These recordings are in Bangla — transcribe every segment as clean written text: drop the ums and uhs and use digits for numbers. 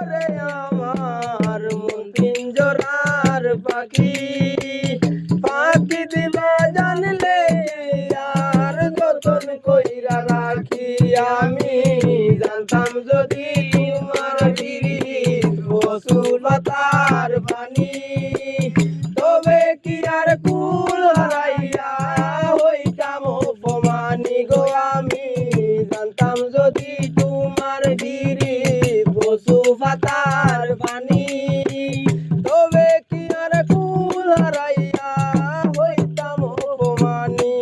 রে আমার মন পিঞ্জরার পাখি পাখি দিবা জানলে আর যতন কইরা রাখি আমি জানতাম যদি তোমার পিরিত বসুর পাতার পানি তবে কি আর কুল হারাইয়া হইতাম অপমানি গো আমি জানতাম যদি তোমার পিরিত বসু পাতার পানি তবে কি আর কুল হারাইয়া হইতাম অপমানি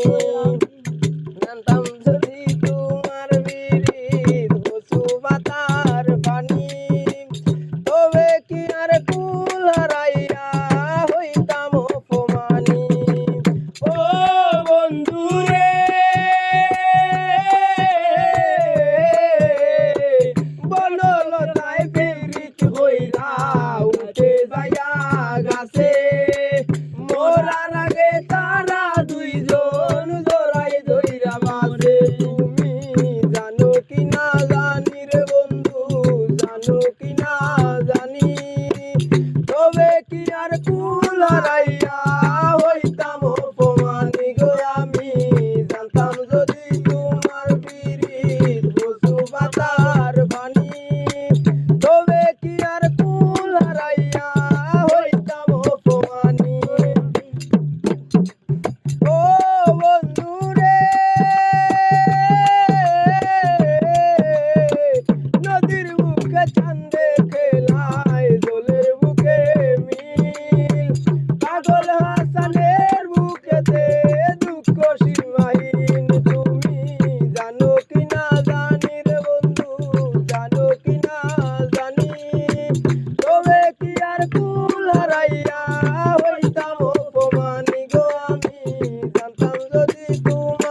জানতাম যদি তোমার পিরিত বসু পাতার পানি তবে কি আর কুল হারাইয়া হইতাম অপমানি ও বন্ধু রে বনলতায় পিরিত হইলা উঠে যাইয়া গাছে মরার আগে তারা দুইজন জড়াই ধইরা বাজে তুমি জানো কি না জানি রে বন্ধু জানো কি না জানি তবে কি আর কুল হারাইয়া হইতাম অপমানি গো আমি জানতাম যদি তোমার পিরিত বসু পাতার পানি তবে কি আর কুল হারাইয়া হইতাম অপমানি ও বন্ধু রে নদীর বুকে চান্দে খেলায় জলের বুকে মিল পাগল হাসানের বুকেতে দুঃখ সীমাহীন তুমি জানো কি না জানি রে বন্ধু জানো কি না জানি তবে কি আর কুল হারাইয়া হইতাম অপমানি গো আমি জানতাম যদি তোমার